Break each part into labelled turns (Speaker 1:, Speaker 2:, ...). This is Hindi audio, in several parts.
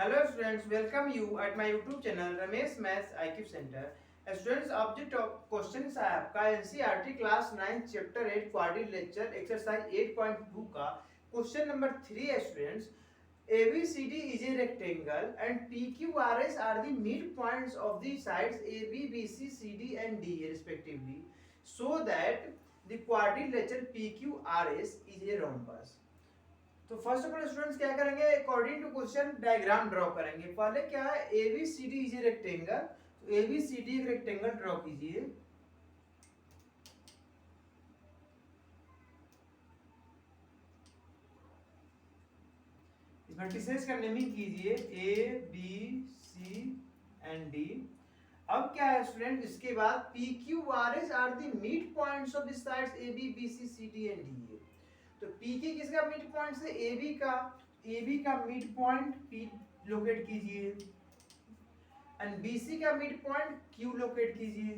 Speaker 1: Hello students, welcome you at my YouTube channel Ramesh Maths IQ Center. Students, object of questions है आपका NCERT class 9 chapter 8 quadrilateral exercise 8.2 का क्वेश्चन नंबर 3 है students. ABCD is a rectangle and PQRS are the midpoints of the sides AB, BC, CD and DA respectively, so that the quadrilateral PQRS is a rhombus. तो फर्स्ट ऑफ ऑल स्टूडेंट्स क्या करेंगे, according to question diagram draw करेंगे. पहले क्या है, एबीसीडी इज ए रेक्टेंगल. तो एबीसीडी एक रेक्टेंगल ड्रॉ कीजिए. इस वर्टिसेस का नेमिंग कीजिए A B C and D. अब क्या है स्टूडेंट, इसके बाद P Q R S are the mid points of the sides A B B C C D and D. तो पी के किसका मिड पॉइंट है, ए बी का मिड पॉइंट पी लोकेट कीजिए एंड बी सी का मिड पॉइंट क्यू लोकेट कीजिए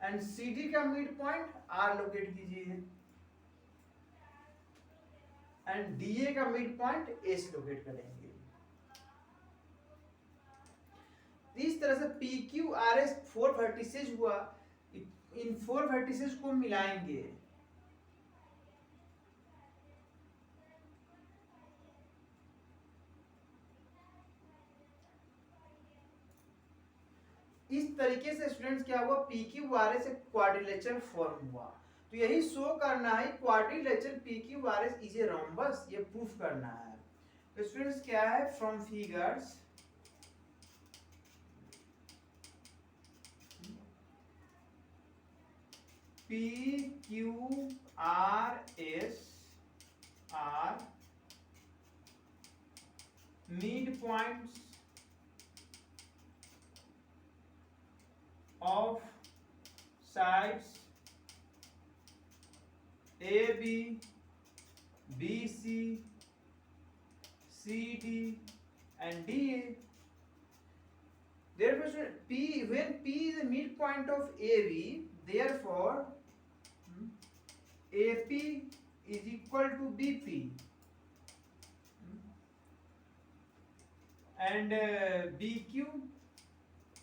Speaker 1: एंड सी डी का मिड पॉइंट आर लोकेट कीजिए एंड डी ए का मिड पॉइंट एस लोकेट करेंगे. इस तरह से P Q R S 4 vertices हुआ. इन 4 वर्टिसेस को मिलाएंगे. इस तरीके से स्टूडेंट्स क्या हुआ, पी क्यू आर एस एक क्वाड्रिलेटरल फॉर्म हुआ. तो यही शो करना है, quadrilateral P Q R S is a rhombus, ये प्रूफ करना है. तो स्टूडेंट्स क्या है, from figures P Q R S are mid points of sides AB, BC, CD and DA. Therefore, when P is the midpoint of AB, therefore AP is equal to BP and BQ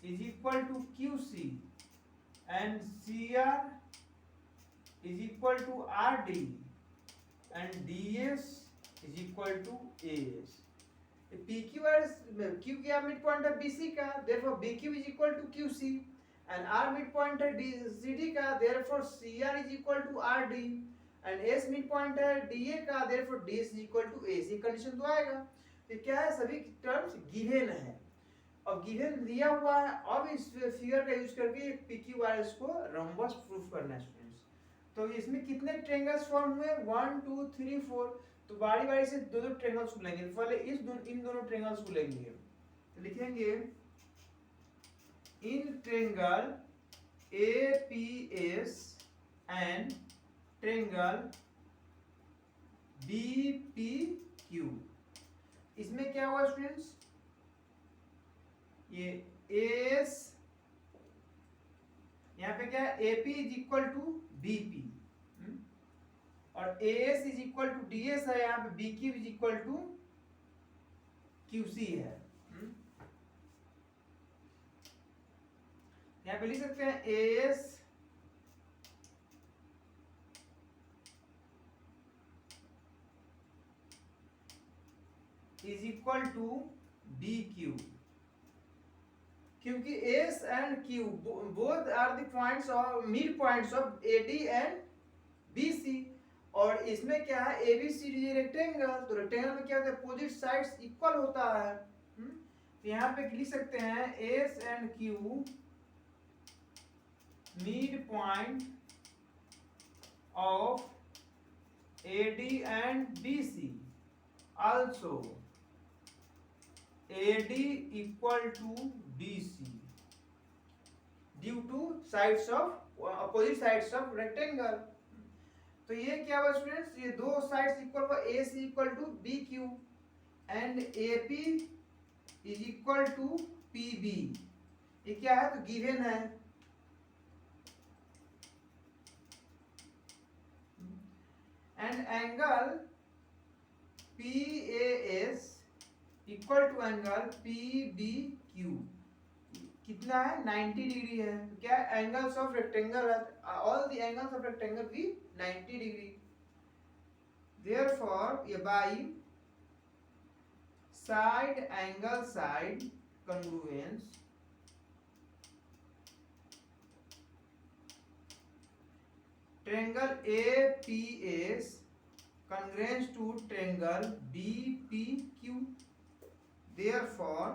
Speaker 1: is equal to QC and CR is equal to RD and DS is equal to AS. PQR Q क्या midpoint है BC का, therefore BQ is equal to QC and R midpoint है CD का, therefore CR is equal to RD and S midpoint है DA का, therefore DS is equal to AC. Condition तो आएगा. ये क्या है, सभी टर्म्स गिवन है. अब गिवन दिया हुआ है, अब इस फिगर का यूज करके एक PQRS को रोम्बस प्रूफ करना है स्टूडेंट्स. तो इसमें कितने ट्रायंगल्स फॉर्म हुए, 1 2 3 4. तो बारी बारी से दो दो ट्रायंगल्स को लेंगे. पहले इन दोनों ट्रायंगल्स को लेंगे. तो लिखेंगे in triangle APS and triangle BPQ. इसमें क्या हुआ स्टूडेंट्स, ये एस यहाँ पे क्या है, AP is equal to BP और AS is equal to DS है. यहाँ पे BQ is equal to QC है. यहाँ पे लिख सकते हैं AS is equal to BQ, क्योंकि S and Q both are the points of mid points of AD and BC. और इसमें क्या है, ABCD रेक्टेंगल. तो रेक्टेंगल में क्या होता है, अपोजिट साइड्स इक्वल होता है. तो यहाँ पे लिख सकते हैं S and Q mid point of AD and BC. Also AD equal to BC due to sides of opposite sides of rectangle. तो ये क्या हुआ स्टूडेंट्स, ये दो साइड्स इक्वल हुआ, AC equal to BQ and AP is equal to PB. ये क्या है, तो गिवन है. And angle PA S equal to angle P B Q कितना है 90 डिग्री है। तो क्या angles of rectangle all the angles of rectangle भी 90 डिग्री। देयरफॉर ये by side angle side congruence triangle APS congruent to triangle BPQ. Therefore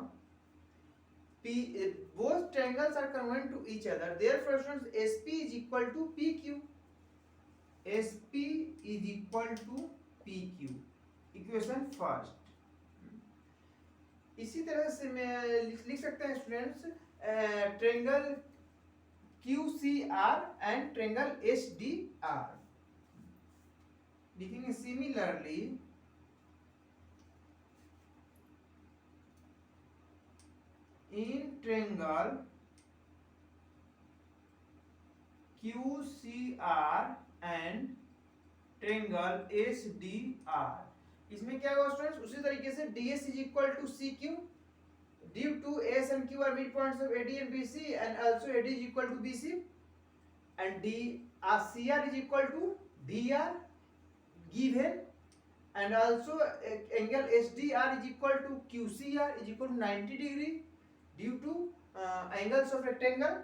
Speaker 1: both triangles are congruent to each other. Therefore students SP is equal to PQ. SP is equal to PQ. Equation first. इसी तरह से मैं लिख सकते हैं students triangle QCR and triangle HDR। लिखेंगे similarly in triangle QCR and triangle HDR। इसमें क्या होगा स्टूडेंट्स उसी तरीके से DS is equal to CQ due to S and Q are midpoints of AD and BC and also AD is equal to BC and CR is equal to DR given and also angle SDR is equal to QCR is equal to 90 degree due to angles of rectangle।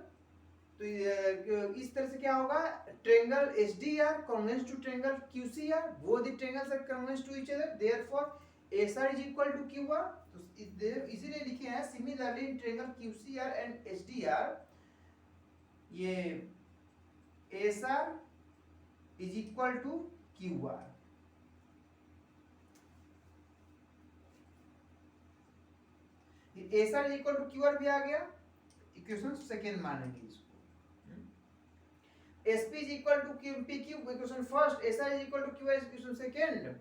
Speaker 1: तो इस तरह से क्या होगा triangle HDR congruent to triangle QCR both the triangles are congruent to each other therefore SR is equal to QR। तो इसीलिए लिखे हैं similarly in triangle QCR and HDR ये SR is equal to QR। SR is equal to QR भी आ गया इक्वेशन सेकेंड मानेंगे इसको। SP is equal to PQ equation first, SR is equal to QR equation second.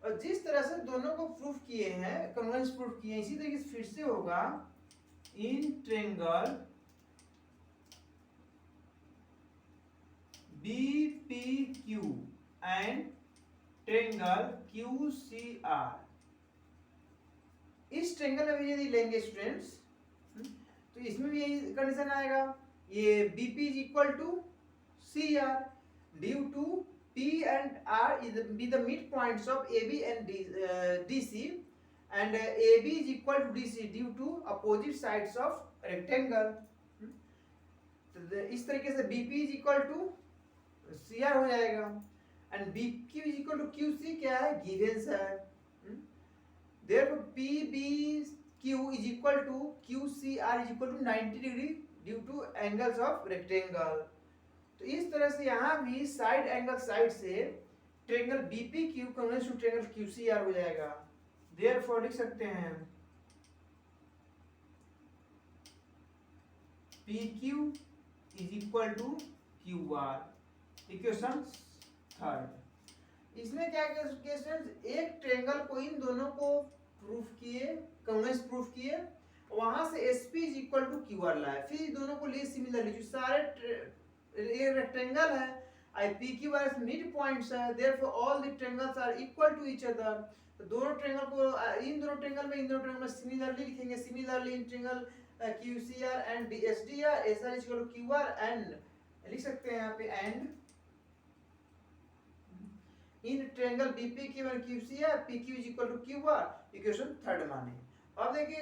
Speaker 1: और जिस तरह से दोनों को प्रूफ किए हैं कन्वर्जेंस प्रूफ किए हैं इसी तरीके से फिर से होगा in triangle BPQ and triangle QCR। इस ट्रायंगल में भी यदि लेंगे स्टूडेंट्स तो इसमें भी यही कंडीशन आएगा ये BP is equal to CR due to P and R is be the midpoints of AB and DC and AB is equal to DC due to opposite sides of rectangle। तो इस तरीके से BP is equal to CR हो जाएगा and BQ is equal to QC क्या है गिवेंस है। Therefore PBQ is equal to QCR is equal to 90 degree due to angles of rectangle। तो इस तरह से यहाँ भी साइड एंगल साइड से triangle BPQ congruent to triangle QCR हो जाएगा। Therefore लिख सकते हैं PQ is equal to QR equation third. इसमें क्या स्टूडेंट्स एक ट्रायंगल को इन दोनों को प्रूफ किए कन्वर्जेंस प्रूफ किए वहां से SP is equal to QR लाए फिर दोनों को लिए सिमिलरली जो सारे ये रेक्टेंगल है PQ as मिड पॉइंट्स है therefore all the triangles are equal to each other। तो दोनों ट्रायंगल को इन दोनों ट्रायंगल में सिमिलरली लिखेंगे similarly in triangle QCR and SDR SR is equal to QR and लिख सकते हैं यहाँ पे and in triangle BPQ and QCR PQ is equal to QR equation third माने। अब देखिए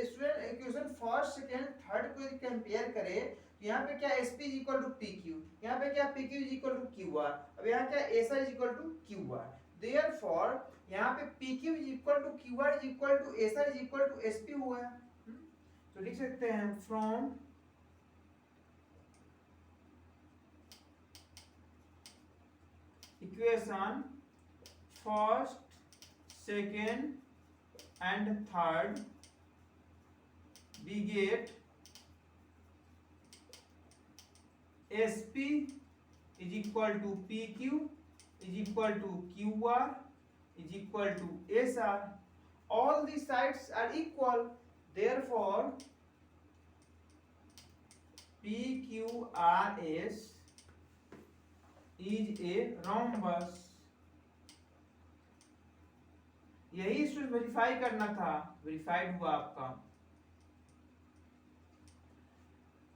Speaker 1: student equation first second third को यदि कंपेयर करें यहाँ पे क्या SP is equal to PQ यहाँ पे क्या PQ is equal to QR अब यहाँ क्या SR is equal to QR। Therefore यहाँ पे PQ is equal to QR is equal to SR is equal to SP हुआ है। तो लिख सकते हैं from equation first second and third we get SP is equal to PQ is equal to QR is equal to SR all the sides are equal therefore PQRS is a rhombus यही स्टूडेंट वेरीफाई करना था, वेरीफाइड हुआ आपका।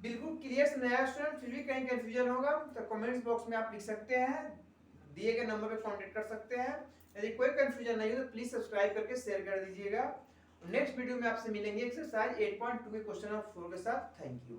Speaker 1: बिल्कुल क्लियर समझाया स्टूडेंट, फिर भी कहीं कंफ्यूजन होगा तो कमेंट्स बॉक्स में आप लिख सकते हैं, दिए गए नंबर पे कांटेक्ट कर सकते हैं। यदि कोई कंफ्यूजन नहीं हो तो प्लीज सब्सक्राइब करके शेयर कर दीजिएगा। नेक्स्ट वीडियो में आपसे मिलेंगे एक्सरसाइज 8.2 के क्वेश्चन नंबर 4 के साथ। Thank you.